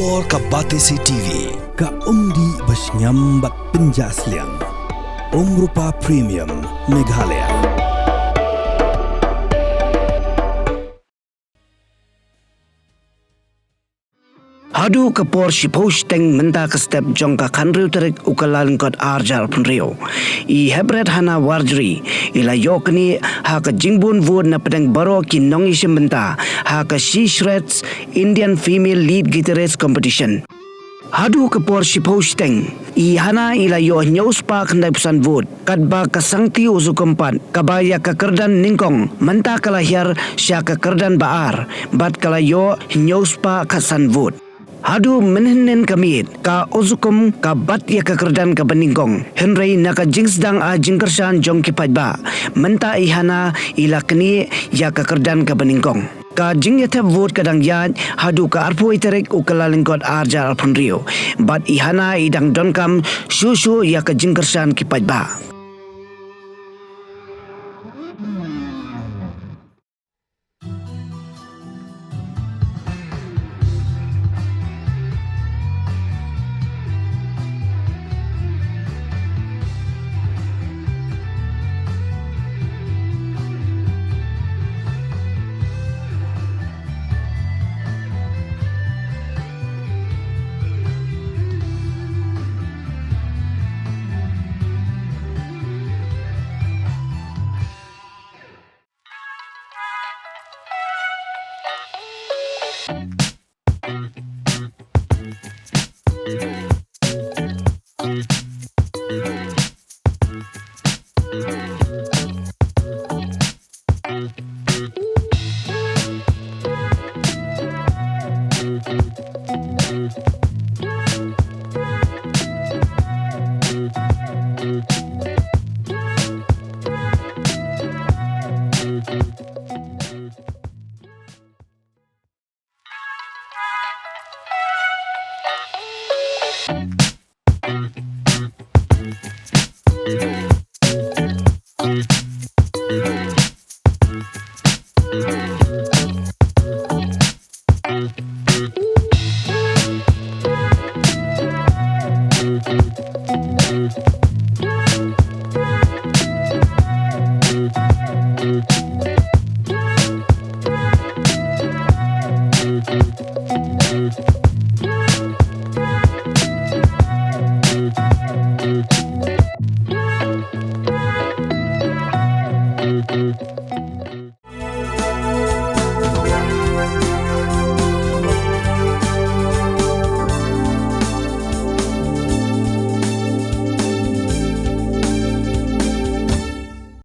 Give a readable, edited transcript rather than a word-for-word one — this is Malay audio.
Kapor ka Batesi TV ka undi basnyambak penjasliang Rupa Premium Meghalaya. Hadu kapor si posteng menta ka step jong ka kanriu terik ukalan kot arjar punrio. I hebret hana warjri ila yokni ha ka Jingbun wood na pedang baro ki nongi si menta ha ka she shreds Indian female lead guitarist competition. Hadu kapor si posteng I hana ila yo news park na pusan wood kadba ka sangti uzu kompat kabaya ka Kyrdan Nyngkong menta kalahiar siya ka Kyrdan baar bat kala yo news park ka san wood. Hadu menhenen kamit ka uzukum ka bat ya ka Kyrdan ka Nyngkong Henry na ka jingsdang a Jingkyrshan jong kipadba menta ihana ila Knieh ya ka Kyrdan ka Nyngkong ka jingyatha vote kadang yan hadu ka arpo iterek ukalalingkot arja alpunrio bat ihana idang Donkam susu ya ka Jingkyrshan kipadba.